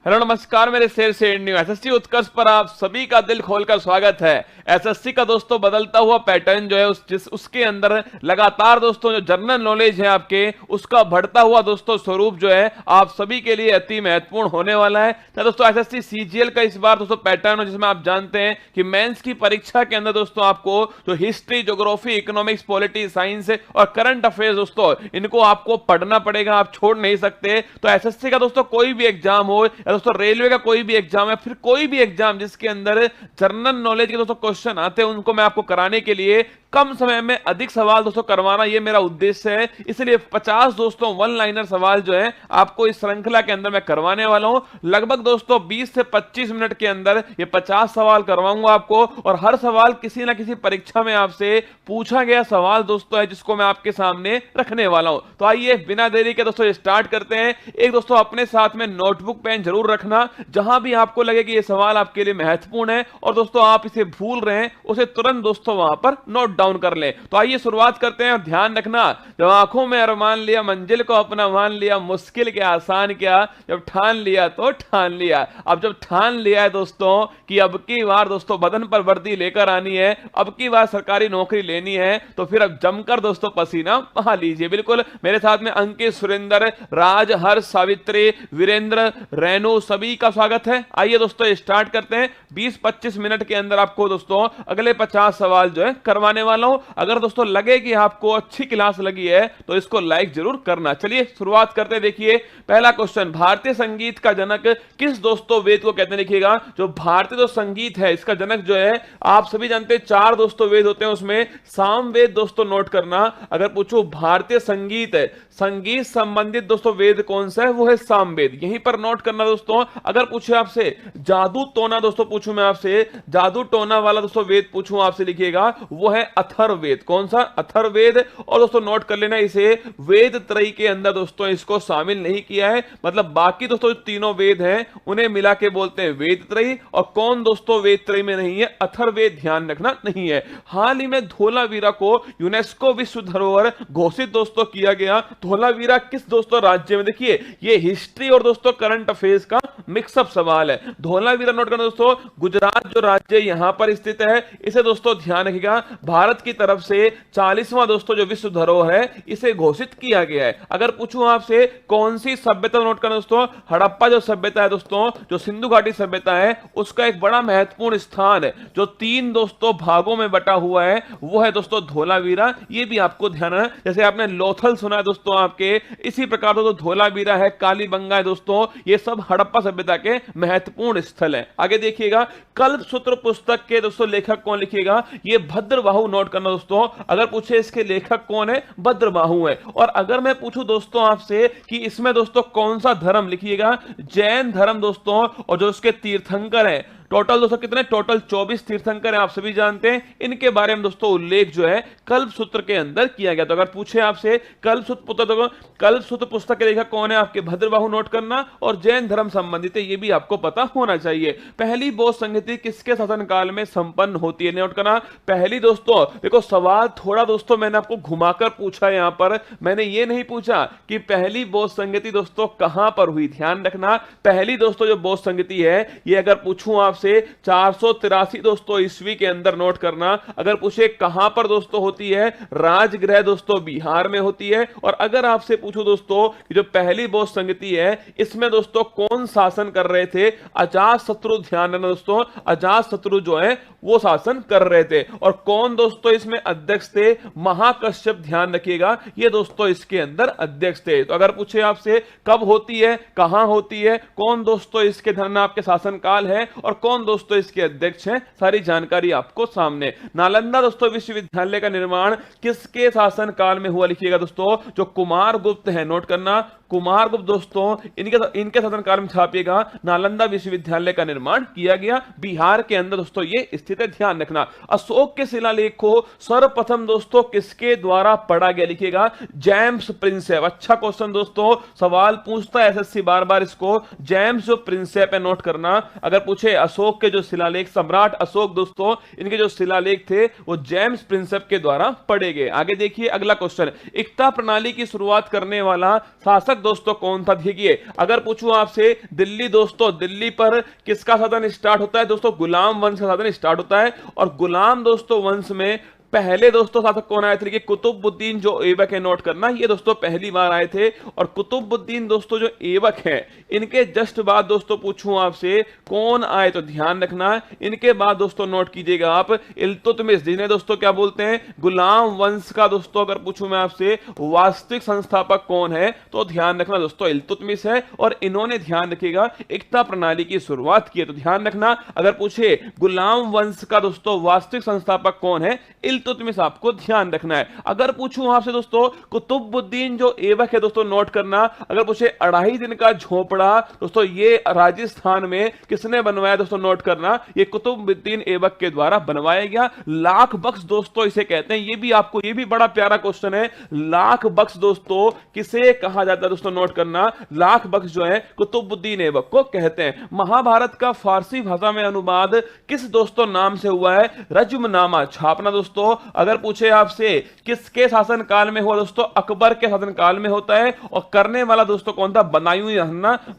Hello नमस्कार मेरे शेर से न्यू एसएससी उत्कर्ष पर आप सभी का दिल खोलकर स्वागत है। एसएससी का दोस्तों बदलता हुआ पैटर्न जो है उसके अंदर लगातार दोस्तों जो जनरल नॉलेज है आपके उसका बढ़ता हुआ दोस्तों स्वरूप जो है आप सभी के लिए अति महत्वपूर्ण होने वाला है। तो दोस्तों एसएससी सीजीएल का इस बार दोस्तों पैटर्न है जिसमें आप जानते हैं कि मेंस की परीक्षा के अंदर दोस्तों आपको जो history, geography, economics, polity, science और करंट अफेयर्स दोस्तों इनको आपको पढ़ना पड़ेगा, आप छोड़ नहीं सकते। तो एसएससी का दोस्तों कोई भी एग्जाम हो या दोस्तों रेलवे का कोई भी एग्जाम है, फिर कोई भी एग्जाम जिसके अंदर जनरल नॉलेज के दोस्तों क्वेश्चन आते हैं, उनको मैं आपको कराने के लिए कम समय में अधिक सवाल दोस्तों करवाना ये मेरा उद्देश्य है। इसलिए 50 दोस्तों वन लाइनर सवाल जो है आपको इस श्रृंखला के अंदर मैं करवाने वाला हूं। लगभग दोस्तों 20 से 25 मिनट के अंदर ये 50 सवाल करवाऊंगा आपको, और हर सवाल किसी ना किसी परीक्षा में आपसे पूछा गया सवाल दोस्तों है जिसको मैं आपके सामने रखने वाला हूं। तो आइए बिना देरी के दोस्तों स्टार्ट करते हैं। एक दोस्तों अपने साथ में नोटबुक पेन जरूर रखना, जहां भी आपको लगे कि ये सवाल आपके लिए महत्वपूर्ण है और दोस्तों आप इसे भूल रहे हैं उसे तुरंत दोस्तों वहां पर नोट डाउन कर ले। तो आइए शुरुआत करते हैं। ध्यान रखना, जब आंखों में अरमान लिया, मंजिल को अपना मान लिया, मुश्किल क्या आसान क्या, जब ठान लिया तो ठान लिया। अब जब ठान लिया है दोस्तों कि अब की बार दोस्तों बदन पर वर्दी लेकर आनी है, अब की बार सरकारी नौकरी लेनी है, तो फिर अब जमकर दोस्तों पसीना बहा लीजिए। बिल्कुल मेरे साथ में अंकित, सुरेंद्र, राज, हर्ष, सावित्री, वीरेंद्र, रेणु सभी का स्वागत है। आइए दोस्तों स्टार्ट करते हैं। 20-25 मिनट के अंदर आपको दोस्तों अगले 50 सवाल जो है करवाने वाला हूं। अगर दोस्तों लगे कि आपको अच्छी क्लास लगी है तो इसको लाइक जरूर करना। चलिए शुरुआत करते हैं। देखिए पहला क्वेश्चन, भारतीय संगीत का जनक किस दोस्तों वेद को कहते हैं? लिखिएगा जो भारतीय जो संगीत है इसका जनक जो है आप सभी जानते हैं 4 दोस्तों वेद होते हैं, उसमें सामवेद दोस्तों नोट करना। अगर पूछो भारतीय संगीत है, संगीत संबंधित दोस्तों वेद कौन सा है, वो है सामवेद, यहीं पर नोट करना दोस्तों। अगर पूछे आपसे जादू टोना दोस्तों पूछूं मैं आपसे, जादू टोना वाला दोस्तों वेद पूछूं आपसे, लिखिएगा वो है अथर्ववेद। कौन सा? अथर्ववेद। और दोस्तों नोट कर लेना इसे वेद त्रयी के अंदर दोस्तों इसको शामिल नहीं किया है, मतलब बाकी दोस्तों तीनों वेद हैं उन्हें मिला के बोलते हैं वेद त्रयी, और कौन दोस्तों वेद त्रयी में नहीं है? अथर्ववेद। ध्यान रखना नहीं है। हाल ही में धोलावीरा को यूनेस्को विश्व धरोहर घोषित दोस्तों किया गया। धोलावीरा किस दोस्तों राज्य में? देखिए ये हिस्ट्री और दोस्तों करंट अफेयर्स का मिक्सअप सवाल है। धोलावीरा नोट करना दोस्तों, गुजरात जो राज्य यहां पर स्थित है, इसे दोस्तों ध्यान रखिएगा भारत की तरफ से 40वां दोस्तों जो विश्व धरोहर है इसे घोषित किया गया है। अगर पूछूं आपसे कौन सी सभ्यता नोट करना दोस्तों, हड़प्पा जो सभ्यता है दोस्तों, जो सिंधु घाटी सभ्यता है, उसका एक बड़ा महत्वपूर्ण स्थान है जो 3 दोस्तों भागों में बटा हुआ है, वो है दोस्तों धोलावीरा। ये भी आपको ध्यान है, जैसे आपने लोथल सुना है दोस्तों आपके, इसी प्रकार दोस्तों धोलावीरा है, कालीबंगा है दोस्तों, ये सब हड़प्पा सभ्यता के महत्वपूर्ण स्थल है। आगे देखिएगा कल्पसूत्र पुस्तक के दोस्तों लेखक कौन? लिखिएगा ये भद्रबाहु नोट करना दोस्तों। अगर पूछे इसके लेखक कौन है, भद्रबाहु है। और अगर मैं पूछूं दोस्तों आपसे कि इसमें दोस्तों कौन सा धर्म, लिखिएगा जैन धर्म दोस्तों, और जो उसके तीर्थंकर है टोटल दोस्तों कितने? टोटल 24 तीर्थंकर हैं, आप सभी जानते हैं। इनके बारे में दोस्तों उल्लेख जो है कल्पसूत्र के अंदर किया गया। तो अगर पूछे आपसे कल्पसूत्र पुस्तक के लेखक कौन है, आपके भद्रबाहु नोट करना, और जैन धर्म संबंधित है ये भी आपको पता होना चाहिए। पहली बौद्ध संगति किसके शासनकाल में संपन्न होती है? नोट करना। पहली दोस्तों देखो सवाल थोड़ा दोस्तों मैंने आपको घुमाकर पूछा, यहां पर मैंने ये नहीं पूछा कि पहली बौद्ध संगति दोस्तों कहां पर हुई। ध्यान रखना, पहली दोस्तों जो बौद्ध संगति है ये अगर पूछूं आप से 483 दोस्तों ईस्वी के अंदर नोट करना। अगर पूछे कहां पर दोस्तों होती है, राजगृह दोस्तों बिहार में होती है। और अगर आपसे पूछूं दोस्तों कि जो पहली बौद्ध संगति है इसमें दोस्तों कौन शासन कर रहे थे? अजातशत्रु। ध्यान रखना दोस्तों, अजातशत्रु जो है वो शासन कर रहे थे। और कौन दोस्तों इसमें अध्यक्ष थे? महाकश्यप। ध्यान रखिएगा ये दोस्तों इसके अंदर अध्यक्ष थे। तो अगर पूछे आपसे कब होती है, कहां होती है, कौन दोस्तों इसके धन आपके शासनकाल है, और कौन दोस्तों इसके अध्यक्ष हैं, सारी जानकारी आपको सामने। नालंदा दोस्तों विश्वविद्यालय का निर्माण किसके शासन काल में हुआ? लिखिएगा दोस्तों जो कुमारगुप्त है, नोट करना कुमारगुप्त दोस्तों इनके शासन काल में छापिएगा नालंदा विश्वविद्यालय का निर्माण किया गया। बिहार के अंदर दोस्तों ये स्थित है। ध्यान रखना अशोक के शिलालेख को सर्वप्रथम दोस्तों किसके द्वारा पढ़ा गया? लिखिएगा जेम्स प्रिंसेप। अच्छा क्वेश्चन दोस्तों, सवाल पूछता है एसएससी बार बार इसको, जेम्स जो प्रिंसेप है नोट करना। अगर पूछे अशोक के जो शिलालेख, सम्राट अशोक दोस्तों इनके जो शिलालेख थे वो जेम्स प्रिंसेप के द्वारा पढ़े गए। आगे देखिए अगला क्वेश्चन, एकता प्रणाली की शुरुआत करने वाला शासक शासक दोस्तों कौन था? देखिए अगर पूछूं आपसे दिल्ली दोस्तों, दिल्ली पर किसका शासन स्टार्ट होता है दोस्तों? गुलाम वंश का शासन स्टार्ट होता है। और गुलाम दोस्तों वंश में पहले दोस्तों शासक कौन आए थे कि कुतुबुद्दीन जो ऐबक है, नोट करना, ये दोस्तों पहली बार आए थे। और कुतुबुद्दीन दोस्तों जो ऐबक हैं, इनके जस्ट बाद दोस्तों पूछूं आपसे कौन आए तो ध्यान रखना, इनके बाद दोस्तों नोट कीजिएगा आप इल्तुतमिश, जिन्हें दोस्तों क्या बोलते हैं? गुलाम वंश का दोस्तों अगर पूछूं मैं आपसे वास्तविक संस्थापक कौन है तो ध्यान रखना दोस्तों इल्तुतमिश है। और इन्होंने ध्यान रखिएगा एकता प्रणाली की शुरुआत की है, तो ध्यान रखना अगर पूछे गुलाम वंश का दोस्तों वास्तविक संस्थापक कौन है, इल्तुतमिश आपको ध्यान रखना है। अगर पूछूं आपसे दोस्तों कुतुबुद्दीन जो ऐबक है दोस्तों, नोट करना, अगर पूछे 2.5 दिन का झोपड़ा दोस्तों ये राजस्थान में किसने बनवाया दोस्तों, नोट करना, ये कुतुबुद्दीन ऐबक के द्वारा बनवाया गया। लाख बख्श दोस्तों इसे कहते हैं, ये भी बड़ा प्यारा क्वेश्चन है। लाख बख्श दोस्तों किसे कहा जाता है दोस्तों, नोट करना, लाख बख्श जो है कुतुबुद्दीन ऐबक को कहते हैं। महाभारत का फारसी भाषा में अनुवाद किस दोस्तों नाम से हुआ है? रज्मनामा छापना दोस्तों। अगर पूछे आपसे किसके शासन काल में हुआ दोस्तों, अकबर के शासन काल में होता है। और करने वाला दोस्तों कौन था? बदायूनी,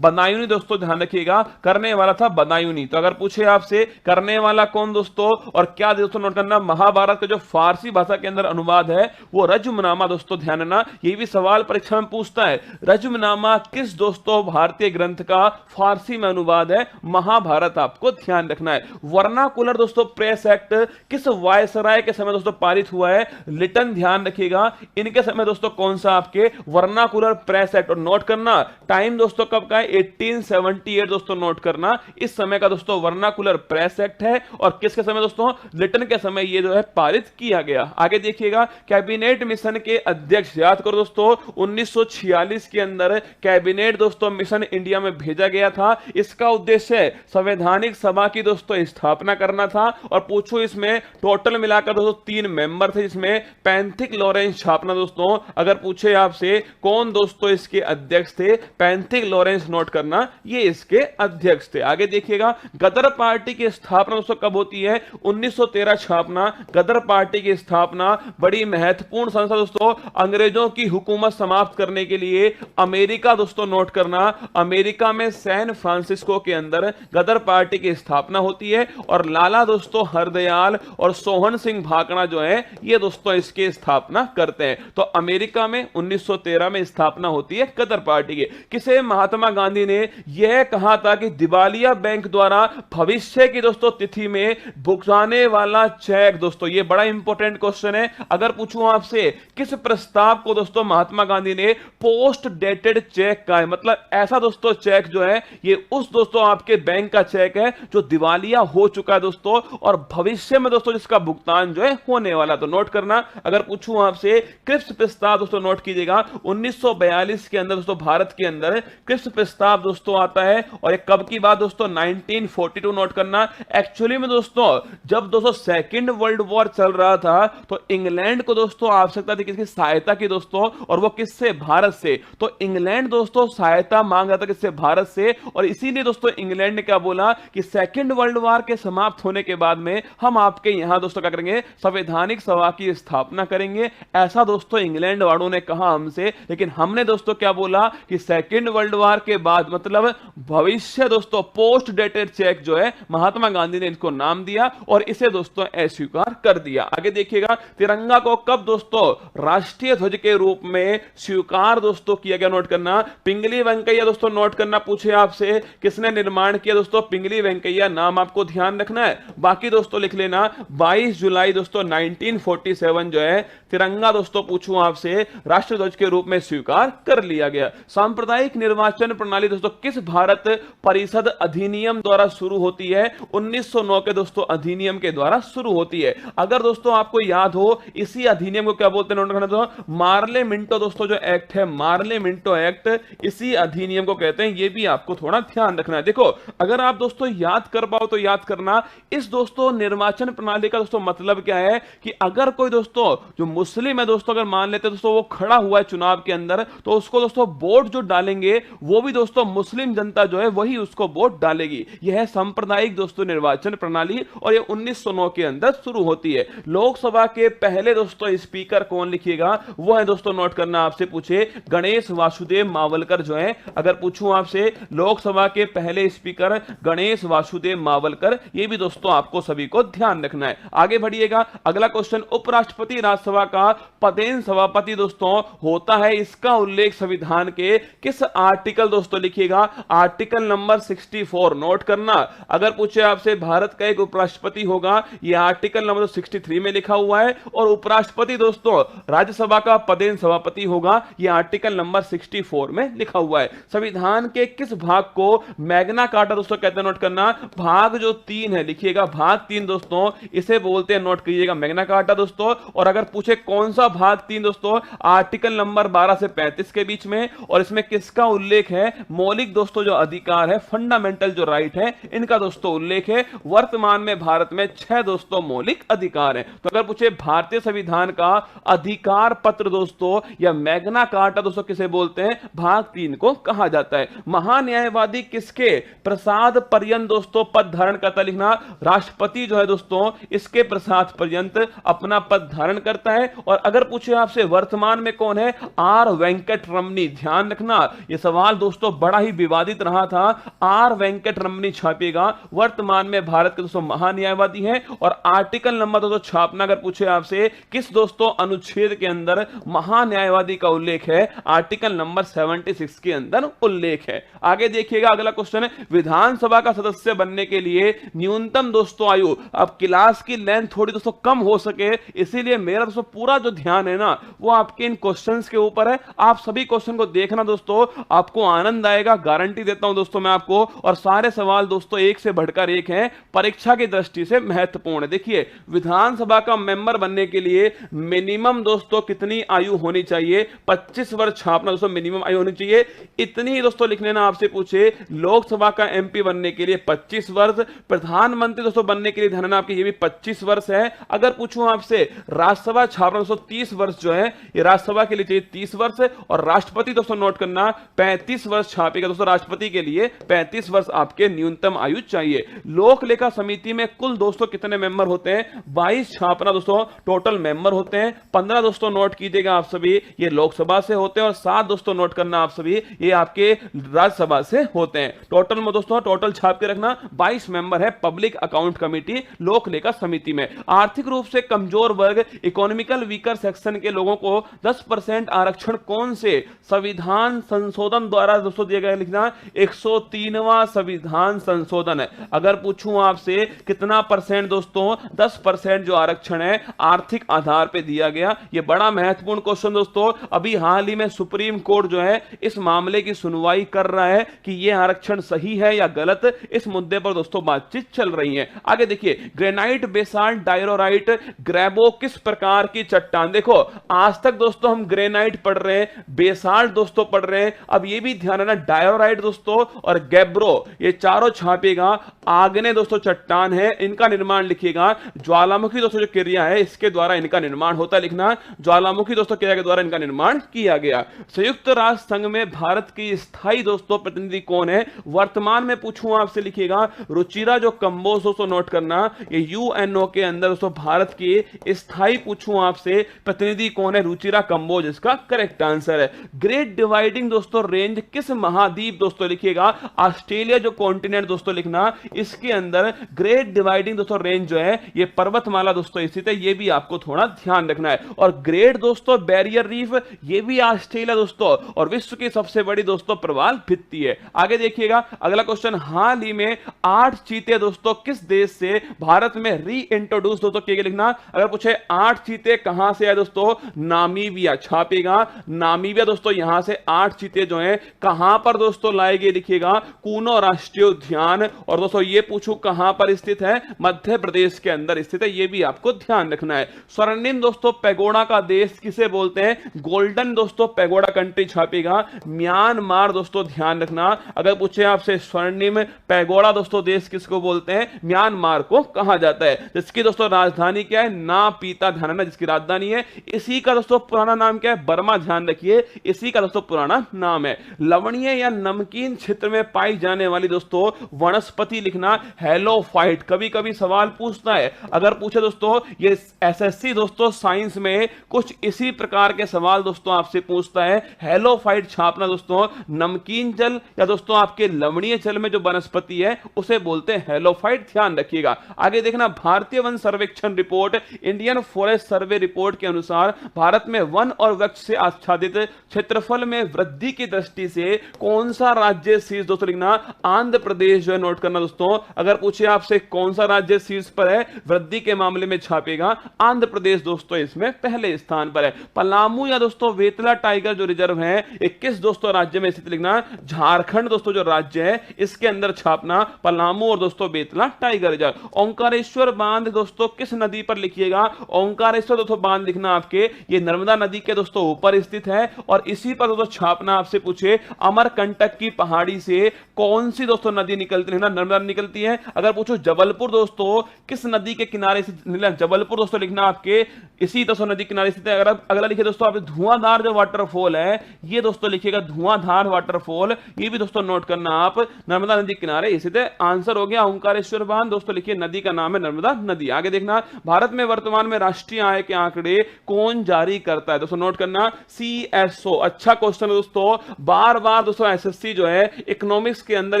बदायूनी दोस्तों ध्यान रखिएगा, करने वाला था बदायूनी। तो अगर पूछे आपसे करने वाला कौन दोस्तों और क्या दोस्तों, नोट करना, महाभारत का जो फारसी भाषा के अंदर अनुवाद है वो रज्मनामा दोस्तों, ध्यान रखना, ये भी सवाल परीक्षा में पूछता है। रज्मनामा किस दोस्तों भारतीय ग्रंथ का फारसी में अनुवाद है? महाभारत, आपको ध्यान रखना है। वर्नाकुलर दोस्तों प्रेस एक्ट किस वायसराय के समय दोस्तों पारित हुआ है? लिटन, ध्यान रखिएगा, इनके समय दोस्तों कौन सा आपके वर्नाकुलर प्रेस एक्ट। और नोट करना टाइम दोस्तों कब का है? 1878 दोस्तों, नोट करना, इस समय का दोस्तों वर्नाकुलर प्रेस एक्ट है। और किसके समय दोस्तों? लिटन के समय ये जो है पारित किया गया। आगे देखिएगा कैबिनेट मिशन के अध्यक्ष, याद करो दोस्तों 1946 के अंदर कैबिनेट दोस्तों मिशन इंडिया में भेजा गया था। इसका उद्देश्य संवैधानिक सभा की दोस्तों स्थापना करना था। और पूछो इसमें टोटल मिलाकर दोस्तों 3 मेंबर थे, जिसमें पैंथिक लॉरेंस छापना दोस्तों। अगर पूछे आपसे कौन दोस्तों इसके अध्यक्ष थे? पैंथिक लॉरेंस, नोट करना, ये इसके अध्यक्ष थे। आगे देखिएगा गदर पार्टी की स्थापना दोस्तों कब होती है? 1913 छापना। गदर पार्टी की स्थापना बड़ी महत्वपूर्ण संस्था दोस्तों, अंग्रेजों की हुकूमत समाप्त करने के लिए अमेरिका दोस्तों, नोट करना, अमेरिका में सैन फ्रांसिस्को के अंदर गदर पार्टी की स्थापना होती है। और लाला दोस्तों हरदयाल और सोहन सिंह भाकड़ा जो है ये दोस्तों इसकी स्थापना करते हैं। तो अमेरिका में 1913 में स्थापना होती है गदर पार्टी की। किसे महात्मा गांधी ने यह कहा था कि दिवालिया बैंक द्वारा भविष्य की दोस्तों तिथि में भुगताने वाला चेक दोस्तों, ये बड़ा इंपॉर्टेंट क्वेश्चन है। अगर पूछूं आपसे किस प्रस्ताव को दोस्तों महात्मा गांधी ने पोस्ट डेटेड चेक का है, मतलब ऐसा दोस्तों चेक जो है ये उस दोस्तों आपके बैंक का चेक है जो दिवालिया हो चुका है दोस्तों और भविष्य में दोस्तों जिसका भुगतान जो है होने वाला। तो नोट करना अगर पूछूं आपसे क्रिप्स प्रस्ताव दोस्तों, नोट कीजिएगा 1942 के अंदर दोस्तों भारत के अंदर क्रिप्स प्रस्ताव दोस्तों आता है। और ये कब की बात दोस्तों? 1942, नोट करना। एक्चुअली में दोस्तों जब दोस्तों सेकंड वर्ल्ड वॉर चल रहा था तो इंग्लैंड को दोस्तों आवश्यकता थी किसकी सहायता की दोस्तों, और वो किससे? भारत से। तो इंग्लैंड दोस्तों सहायता मांग रहा था किससे? भारत से। और इसीलिए दोस्तों इंग्लैंड ने क्या बोला कि सेकंड वर्ल्ड वॉर के समाप्त होने के बाद में हम आपके यहां दोस्तों क्या करेंगे? संवैधानिक सभा की स्थापना करेंगे। ऐसा दोस्तों इंग्लैंड वालों ने कहा हमसे, लेकिन हमने दोस्तों क्या बोला कि सेकंड वर्ल्ड वॉर के बाद मतलब भविष्य दोस्तों पोस्ट डेटेड चेक जो है महात्मा गांधी ने इसको नाम दिया और इसे दोस्तों अस्वीकार कर दिया। आगे देखिएगा तिरंगा को कब दोस्तों राष्ट्रीय ध्वज के रूप में स्वीकार दोस्तों किया गया? नोट करना पिंगली वेंकैया दोस्तों, नोट करना। पूछे आपसे किसने निर्माण किया दोस्तों? पिंगली वेंकैया, नाम आपको ध्यान रखना है। बाकी दोस्तों लिख लेना 22 जुलाई दोस्तों 1947 जो है तिरंगा दोस्तों पूछूं आपसे राष्ट्रीय ध्वज के रूप में स्वीकार कर लिया गया। सांप्रदायिक निर्वाचन प्रणाली दोस्तों किस भारत परिषद अधिनियम द्वारा शुरू होती है? 1909 के दोस्तों अधिनियम के द्वारा शुरू होती है। अगर दोस्तों आपको याद हो इसी अधिनियम को क्या बोलते हैं? नोट करना दोस्तों मार्ले मिंटो दोस्तों जो एक्ट है, मार्ले मिंटो एक्ट, इसी अधिनियम को कहते हैं। ये भी आपको थोड़ा ध्यान रखना है। देखो अगर आप दोस्तों याद कर पाओ तो याद करना, इस दोस्तों निर्वाचन प्रणाली का दोस्तों मतलब क्या है है कि अगर कोई दोस्तों जो मुस्लिम है दोस्तों, अगर मान लेते हैं दोस्तों वो खड़ा हुआ है चुनाव के अंदर, तो उसको दोस्तों वोट जो डालेंगे वो भी दोस्तों मुस्लिम जनता जो है वही उसको वोट डालेगी। यह है सांप्रदायिक दोस्तों निर्वाचन प्रणाली, और ये 1909 के अंदर शुरू होती है। लोकसभा के पहले दोस्तों स्पीकर कौन लिखिएगा, वो है दोस्तों, नोट करना आपसे पूछे, गणेश वासुदेव मावलकर जो है। अगर पूछूं आपसे लोकसभा के पहले स्पीकर गणेश वासुदेव मावलकर, ये भी दोस्तों आपको सभी को ध्यान रखना है। आगे बढ़िएगा, अगला क्वेश्चन, उपराष्ट्रपति राज्यसभा का पदेन सभापति दोस्तों होता है, इसका उल्लेख संविधान के किस आर्टिकल दोस्तों लिखिएगा, आर्टिकल नंबर 64 नोट करना। अगर पूछे आपसे भारत का एक उपराष्ट्रपति होगा, यह आर्टिकल नंबर 63 में लिखा हुआ है, और उपराष्ट्रपति दोस्तों राज्यसभा का पदेन सभापति होगा, यह आर्टिकल नंबर 64 में लिखा हुआ है। संविधान के किस भाग को मैग्ना कार्टा दोस्तों कहते हैं, नोट करना, भाग जो 3 है लिखिएगा, भाग 3 दोस्तों इसे बोलते हैं, नोट कीजिएगा, मैग्ना कार्टा दोस्तों। और अगर पूछे कौन सा भाग 3 दोस्तों, आर्टिकल नंबर 12 से 35 के बीच में, और इसमें किसका उल्लेख है, मौलिक दोस्तों जो अधिकार है, फंडामेंटल जो राइट है, इनका दोस्तों उल्लेख है। वर्तमान में भारत में 6 दोस्तों मौलिक अधिकार हैं। तो अगर पूछे भारतीय संविधान का अधिकार पत्र दोस्तों या मैग्ना कार्टा दोस्तों किसे बोलते हैं, भाग 3 को कहा जाता है। महान्यायवादी किसके प्रसाद पर्यंत दोस्तों पद धारण करता, लिखना, राष्ट्रपति जो है दोस्तों इसके प्रसाद पर्यंत अपना पद धारण करता है। और अगर पूछे आपसे वर्तमान में कौन है, आर वेंकट रमनी, ध्यान रखना यह सवाल दोस्तों बड़ा ही विवादित रहा था। आर वेंकट रमनी छापेगा, वर्तमान में भारत के दोस्तों महान्यायवादी हैं। और आर्टिकल नंबर दोस्तों छापना, अगर पूछे आपसे किस दोस्तों अनुच्छेद के अंदर महान्यायवादी का उल्लेख है, आर्टिकल नंबर 76 के अंदर उल्लेख है। आगे देखिएगा, अगला क्वेश्चन है, विधानसभा का सदस्य बनने के लिए न्यूनतम दोस्तों आयु, अब क्लास की लेंथ थोड़ी दोस्तों कम हो सके, इसीलिए मेरा दोस्तों पूरा जो ध्यान है ना वो आपके इन क्वेश्चंस के ऊपर है। आप सभी क्वेश्चन को देखना दोस्तों, आपको आनंद आएगा, गारंटी देता हूं दोस्तों मैं आपको। और सारे सवाल दोस्तों एक से बढ़कर एक हैं, परीक्षा की दृष्टि से महत्वपूर्ण है। देखिए, विधानसभा का मेंबर बनने के लिए मिनिमम दोस्तों कितनी आयु होनी चाहिए, 25 वर्ष छापना दोस्तों, मिनिमम आयु होनी चाहिए। इतनी ही दोस्तों लिख लेना, आपसे पूछे लोकसभा का एमपी बनने के लिए 25 वर्ष, प्रधानमंत्री दोस्तों बनने के लिए ध्यान रखना आपके, ये भी 25 वर्ष है। अगर पूछूं आपसे राज्यसभा छापना दोस्तों 30 वर्ष जो है, ये राज्यसभा के लिए चाहिए 30 वर्ष, और राष्ट्रपति दोस्तों नोट करना 35 वर्ष छापेगा दोस्तों, राष्ट्रपति के लिए 35 वर्ष आपके न्यूनतम आयु चाहिए। लोक लेखा समिति में कुल दोस्तों कितने मेंबर होते हैं, 22 छापना दोस्तों टोटल मेंबर होते हैं। 15 दोस्तों नोट कीजिएगा आप सभी, ये लोकसभा से होते हैं, और 7 दोस्तों नोट करना आप सभी, ये आपके राज्यसभा से होते हैं। टोटल में दोस्तों टोटल छाप के रखना 22 मेंबर है पब्लिक अकाउंट कमेटी लोक लेखा समिति में। आर्थिक रूप से कमजोर वर्ग, इकोनॉमिकल वीकर सेक्शन के लोगों को 10% आरक्षण कौन से संविधान संशोधन द्वारा दोस्तों दिया गया, लिखना 103वां संविधान संशोधन है। अगर पूछूं आपसे कितना परसेंट दोस्तों, 10% जो आरक्षण है आर्थिक आधार पे दिया गया। ये बड़ा महत्वपूर्ण क्वेश्चन दोस्तों, अभी हाल ही में सुप्रीम कोर्ट जो है इस मामले की सुनवाई कर रहा है कि यह आरक्षण सही है या गलत, इस मुद्दे पर दोस्तों बातचीत चल रही है। आगे देखिए, ग्रेनाइट, बेसाल्ट, डायरोराइट, ग्रेबो किस प्रकार की चट्टान, देखो आज तक दोस्तों हम ग्रेनाइट पढ़ रहे हैं, बेसाल्ट दोस्तों पढ़ रहे हैं, अब ये भी ध्यान रखना डायरोराइट दोस्तों और गैब्रो, ये चारों छापेगा। आग्नेय दोस्तों चट्टान है, इनका निर्माण लिखिएगा, ज्वालामुखी दोस्तों जो क्रिया है इसके द्वारा इनका निर्माण होता है, लिखना ज्वालामुखी दोस्तों क्रिया के द्वारा इनका निर्माण किया गया। संयुक्त राष्ट्र संघ में भारत की स्थायी दोस्तों प्रतिनिधि कौन है, वर्तमान में पूछूं आपसे, लिखिएगा रुचिरा जो कंबोज दोस्तों नोट करना, ये यूएनओ के अंदर दोस्तों भारत की स्थायी पूछूं आपसे प्रतिनिधि कौन है, रुचिरा कंबोज इसका करेक्ट आंसर है। ग्रेट डिवाइडिंग दोस्तों रेंज किस महाद्वीप दोस्तों, लिखिएगा ऑस्ट्रेलिया जो कॉन्टिनेंट दोस्तों लिखना, इसके अंदर ग्रेट डिवाइडिंग दोस्तों रेंज जो है ये पर्वतमाला दोस्तों स्थित है, ये भी आपको थोड़ा ध्यान रखना है। और ग्रेट दोस्तों बैरियर रीफ, ये भी ऑस्ट्रेलिया दोस्तों, और विश्व की सबसे बड़ी दोस्तों प्रवाल भित्ति है। आगे देखिएगा, अगला क्वेश्चन, हाल ही में 8 चीते दोस्तों किस देश से भारत में री इंट्रोड्यूस दोस्तों किए गए, लिखना। अगर पूछे 8 चीते कहां से आए दोस्तों, नामीबिया छापेगा, नामीबिया दोस्तों यहां से 8 चीते जो हैं कहां पर दोस्तों लाए गए, लिखिएगा कूनो राष्ट्रीय उद्यान। और दोस्तों ये पूछूं कहां पर स्थित है, मध्य प्रदेश के अंदर स्थित है, ये भी आपको ध्यान रखना है। स्वर्णिम दोस्तों पैगोडा का देश किसे बोलते हैं, गोल्डन दोस्तों पैगोडा कंट्री छापेगा, म्यांमार दोस्तों ध्यान रखना। अगर पूछे आपसे स्वर्णिम पैगोडा दोस्तों देश किसको बोलते हैं, म्यांमार को कहा जाता है, जिसकी दोस्तों राजधानी क्या है? ना पीता, ध्यान रखना, जिसकी राजधानी है। इसी का दोस्तों पुराना नाम क्या है? बर्मा, ध्यान रखिए, इसी का दोस्तों पुराना नाम है। लवणीय या नमकीन क्षेत्र में पाई जाने वाली दोस्तों वनस्पति लिखना हेलोफाइट। कभी कभी सवाल पूछता है, अगर पूछे दोस्तों ये एसएससी दोस्तों साइंस में कुछ इसी प्रकार के सवाल दोस्तों आपसे पूछता है। हेलोफाइट छापना दोस्तों, नमकीन जल या दोस्तों आपके लवणीय जल में जो वनस्पति है उसे बोलते हैं हेलोफाइट, ध्यान रखिएगा। आगे देखना, भारतीय वन सर्वेक्षण report, Indian forest survey report के अनुसार भारत में वन और वृक्ष से आच्छादित क्षेत्रफल में वृद्धि की दृष्टि से कौन सा राज्य शीर्ष दोस्तों लिखना, आंध्र प्रदेश जो है नोट करना दोस्तों। अगर पूछे आपसे कौन सा राज्य शीर्ष पर है वृद्धि के मामले में छापेगा, आंध्र प्रदेश दोस्तों इसमें पहले स्थान पर है। पलामू या दोस्तों वेतला टाइगर जो रिजर्व है 21 दोस्तों राज्य में स्थित लिखना, झारखंड दोस्तों जो राज्य है इसके अंदर छापना पलामू और दोस्तों बेतला टाइगर रिजर्व। ओंकारेश्वर बांध दोस्तों किस नदी पर लिखिएगा? ओंकारेश्वर दोस्तों बांध लिखना आपके, ये नर्मदा नदी के दोस्तों ऊपर स्थित है। और इसी पर दोस्तों छापना आपसे पूछे अमरकंटक की पहाड़ी से कौन सी दोस्तों नदी निकलती है? नर्मदा निकलती है। अगर पूछो जबलपुर दोस्तों किस नदी के किनारे से, जबलपुर दोस्तों लिखना आपके इसी दोस्तों नदी किनारे स्थित है। अगर अगला लिखे दोस्तों आप धुआंधार जो वाटरफॉल है ये दोस्तों लिखिएगा धुआंधार वाटरफॉल, ये भी दोस्तों नोट करना आप, नर्मदा नदी किनारे स्थित है। आंसर हो गया ओंकारेश्वर बांध दोस्तों, लिखिए नदी का नाम है नर्मदा नदी। आगे देखना, भारत में वर्तमान में राष्ट्रीय आय के आंकड़े कौन जारी करता है? दोस्तों नोट करना CSO। अच्छा क्वेश्चन है दोस्तों, बार बार दोस्तों एसएससी जो है इकोनॉमिक्स के अंदर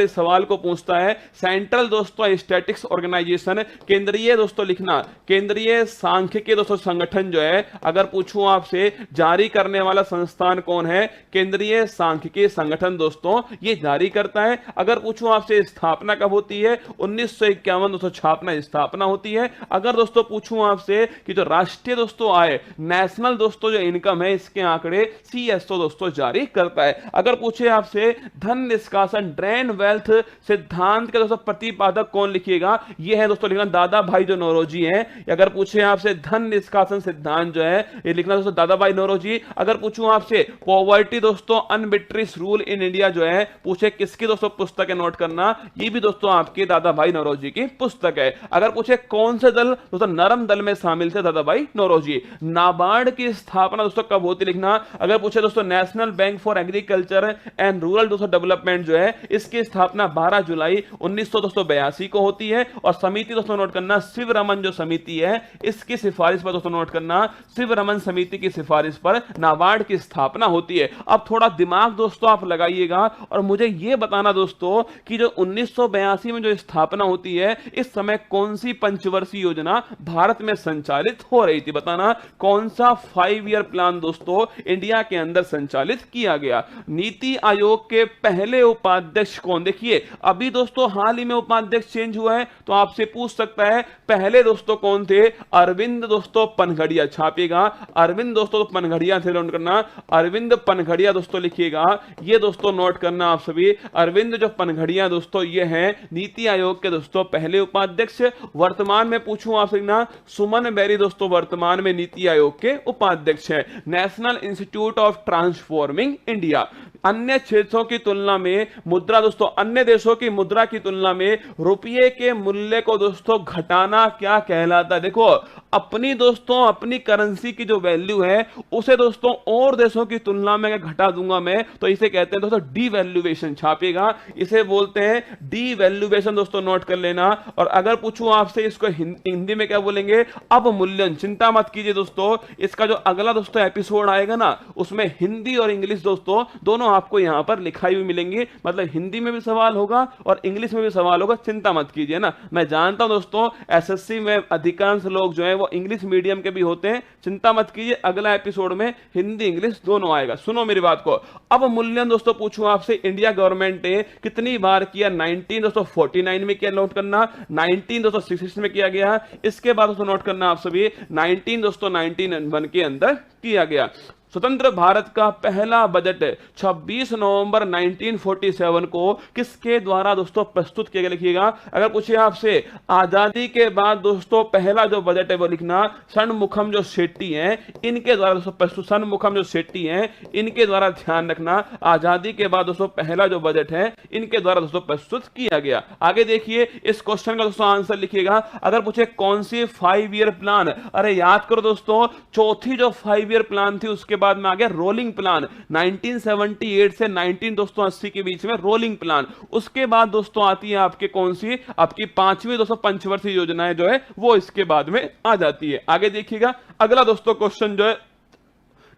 इस सवाल को पूछता है। सेंट्रल दोस्तों स्टैटिस्टिक्स ऑर्गेनाइजेशन, केंद्रीय दोस्तों लिखना, केंद्रीय सांख्यिकी दोस्तों संगठन जो है, अगर पूछूं आपसे जारी करने वाला संस्थान कौन है? केंद्रीय सांख्यिकी संगठन दोस्तों ये जारी करता है। अगर पूछूं आपसे स्थापना कब होती है? 1951 दोस्तों छापना स्थापना होती है। अगर दोस्तों पूछूं आपसे कि जो राष्ट्रीय दोस्तों आय, नेशनल दोस्तों जो इनकम है इसके आंकड़े CSO दोस्तों जारी करता है। अगर पूछे आपसे धन निष्कासन, ड्रेन वेल्थ सिद्धांत के दोस्तों प्रतिपादक कौन, लिखिएगा ये है दोस्तों लिखना दादा भाई जो नौरोजी हैं। अगर पूछे आपसे धन निष्कासन सिद्धांत जो है ये लिखना दोस्तों दादा भाई नौरोजी। अगर पूछूं आपसे पॉवर्टी दोस्तों अनबिट्रिस रूल इन इंडिया जो है पूछे किसकी दोस्तों पुस्तक है, नोट करना ये भी दोस्तों आपके दादा भाई नौरोजी की पुस्तक है। अगर पूछे कौन से दल दोस्तों नरम दल में शामिल थे, दादा भाई नौरोजी। नाबार्ड की स्थापना दोस्तों कब होती, लिखना। अगर पूछे दोस्तों national bank for agriculture and rural दोस्तों डेवलपमेंट जो है इसकी स्थापना 12 जुलाई 1982 को होती है। और समिति दोस्तों नोट करना शिवरमन जो समिति है इसकी सिफारिश पर दोस्तों नोट करना, शिवरमन समिति की सिफारिश पर नाबार्ड की स्थापना होती है। अब थोड़ा दिमाग दोस्तों आप लगाइएगा और मुझे यह बताना दोस्तों कि जो 1982 में जो स्थापना होती है इस समय कौन सी पंचवर्षीय योजना भारत में संचालित हो रही थी? बताना कौन सा 5 ईयर प्लान दोस्तों इंडिया के अंदर संचालित किया गया। नीति आयोग के पहले उपाध्यक्ष कौन? देखिए अभी दोस्तों हाल ही में उपाध्यक्ष चेंज हुआ है तो आपसे पूछ सकता है पहले दोस्तों कौन थे? अरविंद दोस्तों पनघड़िया, छापिएगा अरविंद दोस्तों पनघड़िया थे, नोट करना अरविंद पनघड़िया दोस्तों लिखिएगा, ये दोस्तों नोट करना आप सभी। अरविंद जो पनघड़िया दोस्तों ये हैं नीति आयोग के दोस्तों पहले उपाध्यक्ष। वर्तमान में पूछूं आपसे ना, सुमन बेरी दोस्तों वर्तमान में नीति आयोग के उपाध्यक्ष है। National institute of transforming India, अन्य क्षेत्रों की तुलना में मुद्रा दोस्तों, अन्य देशों की मुद्रा की तुलना में रुपये के मूल्य को दोस्तों घटाना क्या कहलाता है? देखो अपनी दोस्तों अपनी करेंसी की जो वैल्यू है उसे दोस्तों और देशों की तुलना में अगर घटा दूंगा मैं तो इसे कहते हैं दोस्तों डीवैल्यूएशन, छापिएगा इसे बोलते हैं डीवैल्यूएशन दोस्तों, नोट कर लेना। और अगर पूछूं आपसे इसको हिंदी में क्या बोलेंगे? अवमूल्यन। चिंता मत कीजिए दोस्तों, इसका जो अगला दोस्तों एपिसोड आएगा ना उसमें हिंदी और इंग्लिश दोस्तों दोनों आपको यहां पर लिखाई हुई मिलेंगी, मतलब हिंदी में भी सवाल होगा और इंग्लिश में भी सवाल होगा, चिंता मत कीजिए ना। मैं जानता हूं दोस्तों एसएससी में अधिकांश लोग जो है वो इंग्लिश मीडियम के भी होते हैं, चिंता मत कीजिए अगला एपिसोड में हिंदी इंग्लिश दोनों आएगा। सुनो मेरी बात को, अब मूल्यन दोस्तों पूछूं आपसे इंडिया गवर्नमेंट ने कितनी बार किया? 1949 में किया, नोट करना 1966 में किया गया। इसके बाद दोस्तों नोट करना आप सभी 1991 के अंदर किया गया। स्वतंत्र भारत का पहला बजट 26 नवंबर 1947 को किसके द्वारा दोस्तों प्रस्तुत किया गया, लिखिएगा। अगर पूछे आपसे आजादी के बाद दोस्तों पहला जो बजट है वो लिखना षणमुखम जो शेट्टी हैं इनके द्वारा दोस्तों प्रस्तुत, षणमुखम जो शेट्टी हैं इनके द्वारा, ध्यान रखना आजादी के बाद दोस्तों पहला जो बजट है इनके द्वारा दोस्तों प्रस्तुत किया गया। आगे देखिए इस क्वेश्चन का दोस्तों आंसर लिखिएगा। अगर पूछे कौन सी 5 ईयर प्लान, अरे याद करो दोस्तों चौथी जो 5 ईयर प्लान थी उसके बाद में आ गया रोलिंग प्लान, 1978 से 1980 के बीच में रोलिंग प्लान। उसके बाद दोस्तों आती है आपके कौन सी, आपकी 5वीं दोस्तों पंचवर्षीय योजनाएं जो है वो इसके बाद में आ जाती है। आगे देखिएगा अगला दोस्तों क्वेश्चन जो है,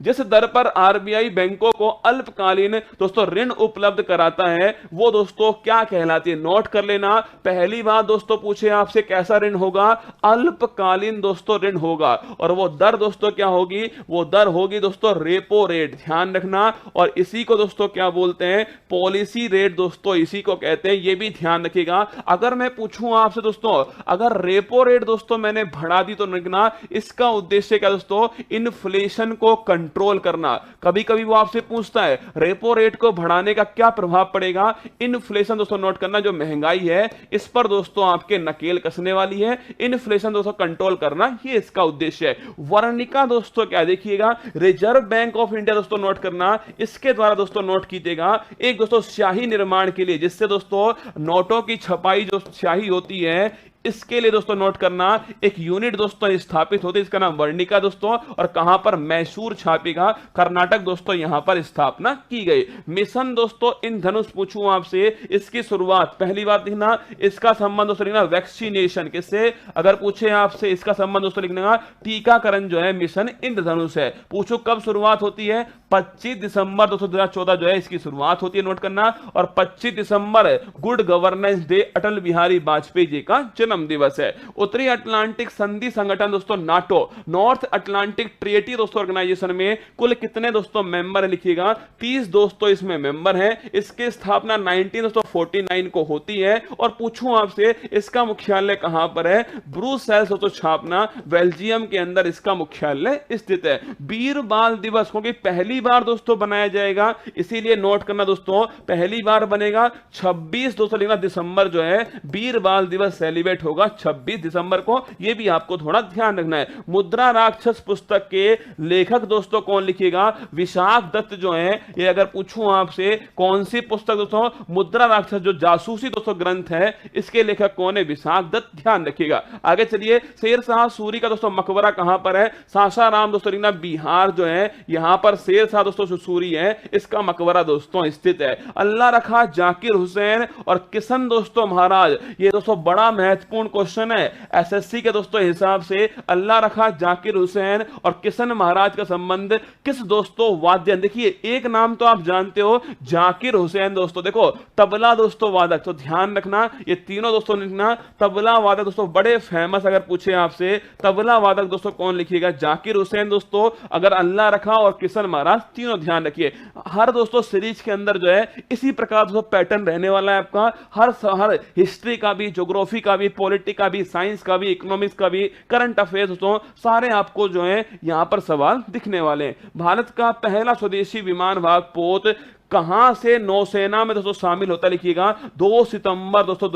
जिस दर पर आरबीआई बैंकों को अल्पकालीन दोस्तों ऋण उपलब्ध कराता है वो दोस्तों क्या कहलाती है, नोट कर लेना। पहली बात दोस्तों पूछे आपसे कैसा ऋण होगा, अल्पकालीन दोस्तों ऋण होगा, और वो दर दोस्तों क्या होगी, वो दर होगी दोस्तों रेपो रेट, ध्यान रखना। और इसी को दोस्तों क्या बोलते हैं, पॉलिसी रेट दोस्तों इसी को कहते हैं, ये भी ध्यान रखिएगा। अगर मैं पूछूं आपसे दोस्तों अगर रेपो रेट दोस्तों मैंने बढ़ा दी तो रखना इसका उद्देश्य क्या दोस्तों, इन्फ्लेशन को कंट्रोल करना। कभी कभी वो आपसे पूछता है रेपो रेट को बढ़ाने का क्या प्रभाव पड़ेगा, इन्फ्लेशन दोस्तों नोट करना, जो महंगाई है इस पर दोस्तों आपके नकेल कसने वाली है, इन्फ्लेशन दोस्तों कंट्रोल करना ये इसका उद्देश्य है। वर्णिका दोस्तों क्या, देखिएगा रिजर्व बैंक ऑफ इंडिया दोस्तों नोट करना, इसके द्वारा दोस्तों नोट कीजिएगा एक दोस्तों स्याही निर्माण के लिए, जिससे दोस्तों नोटों की छपाई जो स्याही होती है इसके लिए दोस्तों नोट करना एक यूनिट दोस्तों स्थापित होती है, इसका नाम वर्णिका दोस्तों, और कहां पर, मैसूर छापिका कर्नाटक दोस्तों यहां पर स्थापना की गई। मिशन दोस्तों इंद्रधनुष पूछूं आपसे, इसकी शुरुआत, पहली बात लिखना इसका संबंध दोस्तों लिखना वैक्सीनेशन, किससे, अगर पूछे आपसे इसका संबंध दोस्तों लिखना टीकाकरण जो है मिशन इंद्रधनुष है। पूछो कब शुरुआत होती है, 25 दिसंबर 2014 जो है इसकी शुरुआत होती है, नोट करना। और 25 दिसंबर good governance day Atal Bihari Vajpayee ji का जन्म दिवस है। उत्तरी अटलांटिक संधि संगठन दोस्तों नाटो, नॉर्थ अटलांटिक ट्रीटी दोस्तों ऑर्गेनाइजेशन में कुल कितने दोस्तों मेंबर है, लिखिएगा 30 दोस्तों इसमें मेंबर हैं। इसकी स्थापना 1949 को होती है। और पूछूं आपसे इसका मुख्यालय कहां पर है, ब्रुसेल्स दोस्तों छापना, बेल्जियम के अंदर इसका मुख्यालय स्थित है। वीर बाल दिवस क्योंकि पहली बार दोस्तों बनाया जाएगा इसीलिए नोट करना दोस्तों पहली बार बनेगा 26 दोस्तों लिखना दिसंबर जो है वीर बाल दिवस सेलिब्रेट होगा 26 दिसंबर को, यह भी आपको थोड़ा ध्यान रखना है। मुद्रा राक्षस पुस्तक के लेखक दोस्तों कौन, लिखिएगा विशाख दत्त जो है। ये अगर पूछूं आपसे कौन सी पुस्तक दोस्तों, मुद्रा राक्षस जो जासूसी दोस्तों ग्रंथ है इसके लेखक कौन है, विशाख दत्त, ध्यान रखिएगा। आगे चलिए शेर शाह सूरी का दोस्तों मकबरा कहां पर है, सासाराम दोस्तों लिखना बिहार जो है यहां पर शेर शाह दोस्तों सूरी है इसका मकबरा दोस्तों स्थित है। अल्लाह रखा जाकिर हुसैन और किशन दोस्तों महाराज, ये दोस्तों बड़ा महत्वपूर्ण क्वेश्चन है एसएससी के दोस्तों हिसाब से। अल्लाह रखा जाकिर हुसैन और किशन महाराज का संबंध किस दोस्तों वाद्य, देखिए एक नाम तो आप जानते हो जाकिर हुसैन दोस्तों, देखो तबला दोस्तों वादक, तो ध्यान रखना ये तीनों दोस्तों लिखना। तबला वादक दोस्तों बड़े फेमस, अगर पूछे आपसे तबला वादक दोस्तों कौन, लिखिएगा जाकिर हुसैन दोस्तों। अगर अल्लाह रखा और किशन महाराज तीनों, ध्यान रखिए हर दोस्तों सीरीज के अंदर जो है इसी प्रकार दोस्तों पैटर्न रहने वाला है आपका। हर हिस्ट्री का भी, ज्योग्राफी का भी, पॉलिटिक्स का भी, साइंस का भी, इकोनॉमिक्स का भी, करंट अफेयर्स दोस्तों सारे आपको जो है यहां पर सवाल दिखने वाले हैं। भारत का पहला स्वदेशी विमान वाहक पोत कहां से नौसेना में दोस्तों शामिल होता, लिखिएगा 2 सितंबर दोस्तों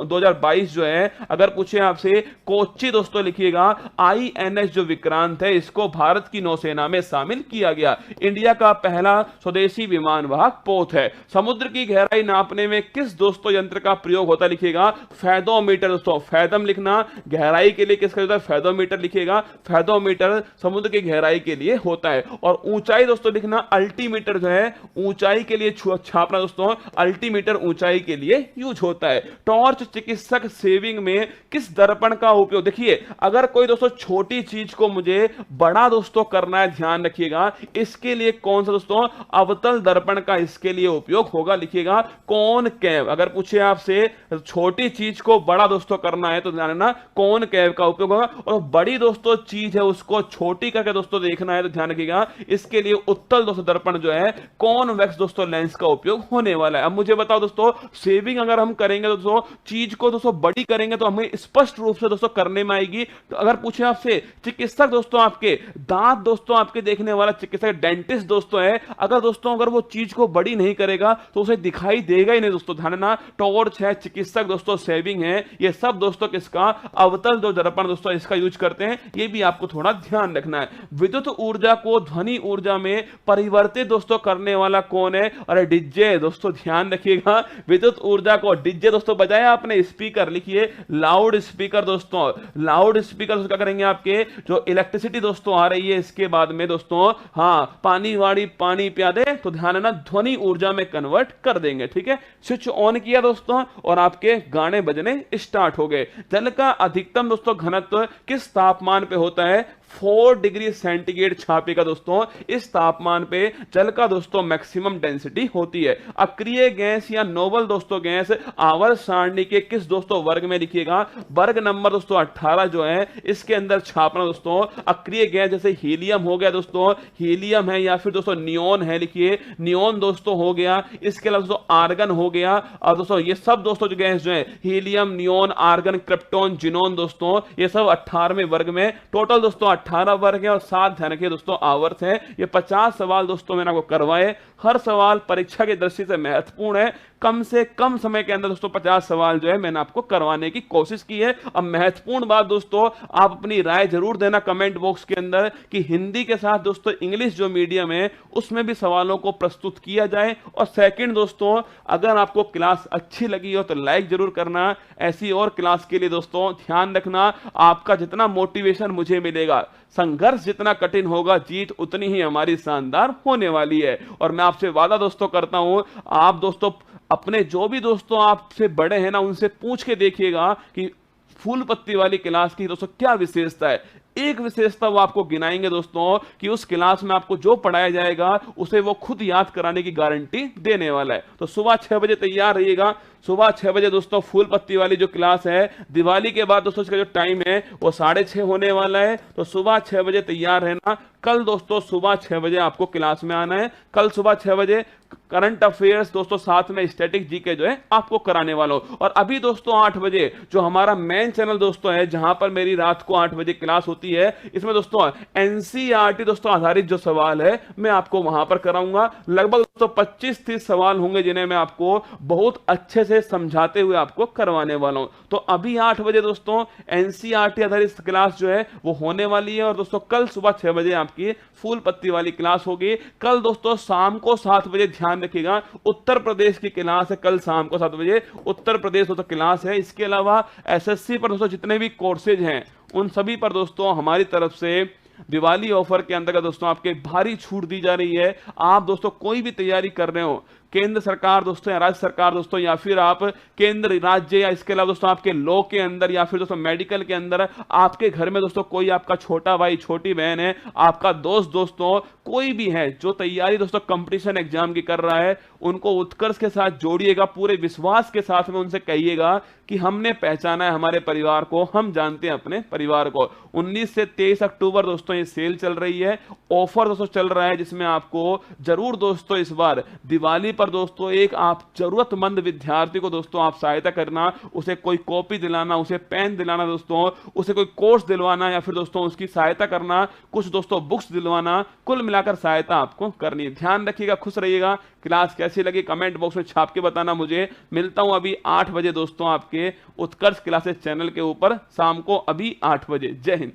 2022 जो है। अगर पूछे आपसे कोच्चि दोस्तों, लिखिएगा आईएनएस जो विक्रांत है इसको भारत की नौसेना में शामिल किया गया। इंडिया का पहला स्वदेशी विमान वाहक पोत है। समुद्र की गहराई नापने में किस दोस्तों यंत्र का प्रयोग होता, लिखिएगा फैदोमीटर दोस्तों, फैदम लिखना, गहराई के लिए किसका होता है, फैदोमीटर, लिखिएगा फैदोमीटर समुद्र की गहराई के लिए होता है। और ऊंचाई दोस्तों लिखना अल्टीमीटर जो है ऊंचाई के लिए छापना दोस्तों, अल्टीमीटर ऊंचाई के लिए यूज होता है। टॉर्च चिकित्सक सेविंग में किस दर्पण का उपयोग, देखिए अगर कोई दोस्तों छोटी चीज को मुझे बड़ा दोस्तों करना है, ध्यान रखिएगा इसके लिए कौन सा दोस्तों, अवतल दर्पण का इसके लिए उपयोग होगा, लिखिएगा कॉनकेव। अगर पूछे आपसे छोटी चीज को बड़ा दोस्तों करना है तो ध्यान रखना कॉनकेव का उपयोग होगा। और बड़ी दोस्तों चीज है उसको छोटी करके दोस्तों देखना है तो ध्यान रखिएगा इसके लिए उत्तल दोस्तों दर्पण जो है कॉन्वेक्स दोस्तों लेंस का उपयोग होने वाला है। अब मुझे बताओ दोस्तों, शेविंग अगर हम करेंगे तो दोस्तों चीज को दोस्तों बड़ी करेंगे तो हमें स्पष्ट रूप से दोस्तों करने में आएगी। तो अगर पूछे आपसे चिकित्सक दोस्तों, आपके दांत दोस्तों आपके देखने वाला चिकित्सक डेंटिस्ट दोस्तों है, अगर वो चीज को बड़ी नहीं करेगा तो उसे दिखाई देगा ही नहीं दोस्तों। ध्यान रखना, टॉर्च है, चिकित्सक दोस्तों, शेविंग है, ये सब दोस्तों किसका, अवतल जो दर्पण दोस्तों इसका यूज करते हैं। ये भी आपको थोड़ा ध्यान रखना है। विद्युत ऊर्जा को ध्वनि ऊर्जा में परिवर्तित दोस्तों करने वाला कौन है? अरे डीजे दोस्तों, ध्यान रखिएगा, विद्युत ऊर्जा को डीजे दोस्तों बजाया आपने, स्पीकर लिखिए लाउड स्पीकर दोस्तों। लाउड स्पीकर क्या करेंगे, आपके जो इलेक्ट्रिसिटी दोस्तों आ रही है इसके बाद में दोस्तों, हाँ पानी वाड़ी पानी पिया दे, तो ध्यान रखना ध्वनि ऊर्जा में कन्वर्ट कर देंगे। ठीक है, स्विच ऑन किया दोस्तों और आपके गाने बजने स्टार्ट हो गए। जल का अधिकतम दोस्तों घनत्व किस तापमान पे होता है? 4 डिग्री सेंटीग्रेड छापे दोस्तों, इस तापमान पे जल का दोस्तों मैक्सिमम डेंसिटी होती है। अक्रिय गैस या नोबल दोस्तों गैस आवर्त सारणी के किस दोस्तों वर्ग में लिखिएगा? वर्ग नंबर दोस्तों 18 जो है इसके अंदर छापना दोस्तों। अक्रिय गैस जैसे हीलियम हो गया दोस्तों, हीलियम है, या फिर दोस्तों नियोन है, लिखिए नियोन दोस्तों हो गया। इसके अलावा दोस्तों आर्गन हो गया। और दोस्तों ये सब दोस्तों जो गैस जो है helium, neon, argon, krypton, xenon दोस्तों, ये सब 18वें वर्ग में, टोटल दोस्तों 18 वर्ग है और 7 ध्यान रखिए दोस्तों आवर्त है। ये 50 सवाल दोस्तों मैंने आपको करवाए। हर सवाल परीक्षा की दृष्टि से महत्वपूर्ण है। कम से कम समय के अंदर दोस्तों 50 सवाल जो है मैंने आपको करवाने की कोशिश की है। अब महत्वपूर्ण बात दोस्तों, आप अपनी राय जरूर देना कमेंट बॉक्स के अंदर कि हिंदी के साथ दोस्तों इंग्लिश जो मीडियम है उसमें भी सवालों को प्रस्तुत किया जाए। और सेकंड दोस्तों, अगर आपको क्लास अच्छी लगी हो तो लाइक जरूर करना। ऐसी और क्लास के लिए दोस्तों ध्यान रखना, आपका जितना मोटिवेशन मुझे मिलेगा, संघर्ष जितना कठिन होगा, जीत उतनी ही हमारी शानदार होने वाली है। और मैं आपसे वादा दोस्तों करता हूं, आप दोस्तों अपने जो भी दोस्तों आपसे बड़े हैं ना, उनसे पूछ के देखिएगा कि फूल पत्ती वाली क्लास की दोस्तों क्या विशेषता है। एक विशेषता वो आपको गिनाएंगे दोस्तों कि उस क्लास में आपको जो पढ़ाया जाएगा उसे वो खुद याद कराने की गारंटी देने वाला है। तो सुबह 6 बजे तैयार रहिएगा। सुबह 6 बजे दोस्तों फूल पत्ती वाली जो क्लास है, दिवाली के बाद दोस्तों इसका जो टाइम है वो 6:30 होने वाला है। तो सुबह 6 बजे तैयार रहना। कल दोस्तों सुबह 6 बजे आपको क्लास में आना है। कल सुबह 6 बजे करंट अफेयर्स दोस्तों, साथ में स्टैटिक जीके जो है आपको कराने वाला हूं। और अभी दोस्तों 8 बजे जो हमारा मेन चैनल दोस्तों है, जहां पर मेरी रात को 8 बजे क्लास होती है, इसमें दोस्तों एनसीईआरटी दोस्तों आधारित जो सवाल है मैं आपको वहां पर कराऊंगा। लगभग दोस्तों 25-30 सवाल होंगे जिन्हें मैं आपको बहुत अच्छे से समझाते हुए आपको करवाने वाला हूं। तो अभी 8 बजे दोस्तों एनसीईआरटी आधारित क्लास जो है वो होने वाली है। और दोस्तों कल सुबह 6 बजे आपकी फूल पत्ती वाली क्लास होगी। कल दोस्तों शाम को 7 बजे ध्यान रखिएगा, उत्तर प्रदेश की क्लास है। कल शाम को 7 बजे उत्तर प्रदेश दोस्तों क्लास है। इसके अलावा एसएससी पर दोस्तों जितने भी कोर्सेज हैं उन सभी पर दोस्तों हमारी तरफ से दिवाली ऑफर के अंतर्गत दोस्तों आपके भारी छूट दी जा रही है। आप दोस्तों कोई भी तैयारी कर रहे हो, केंद्र सरकार दोस्तों या राज्य सरकार दोस्तों, या फिर आप केंद्र राज्य, या इसके अलावा दोस्तों आपके लॉ के अंदर, या फिर दोस्तों मेडिकल के अंदर, आपके घर में दोस्तों कोई आपका छोटा भाई छोटी बहन है, आपका दोस्त दोस्तों कोई भी है जो तैयारी दोस्तों कंपटीशन एग्जाम की कर रहा है, उनको उत्कर्ष के साथ जोड़िएगा। पूरे विश्वास के साथ में उनसे कहिएगा कि हमने पहचाना है हमारे परिवार को, हम जानते हैं अपने परिवार को। 19 से 23 अक्टूबर दोस्तों ये सेल चल रही है, ऑफर दोस्तों चल रहा है, जिसमें आपको जरूर दोस्तों इस बार दिवाली पर दोस्तों एक आप जरूरतमंद विद्यार्थी को दोस्तों आप सहायता करना, उसे कोई कॉपी दिलाना, उसे पेन दिलाना दोस्तों, उसे कोई कोर्स दिलवाना, या फिर दोस्तों उसकी सहायता करना, कुछ दोस्तों बुक्स दिलवाना, कुल मिलाकर सहायता आपको करनी है। ध्यान रखिएगा, खुश रहिएगा। क्लास कैसी लगी कमेंट बॉक्स में छाप के बताना मुझे। मिलता हूं अभी 8 बजे दोस्तों आपके उत्कर्ष क्लासेस चैनल के ऊपर, शाम को अभी 8 बजे। जय हिंद।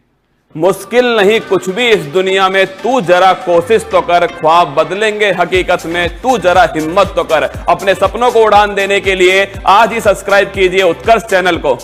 मुश्किल नहीं कुछ भी इस दुनिया में, तू जरा कोशिश तो कर, ख्वाब बदलेंगे हकीकत में, तू जरा हिम्मत तो कर। अपने सपनों को उड़ान देने के लिए आज ही सब्सक्राइब कीजिए उत्कर्ष चैनल को।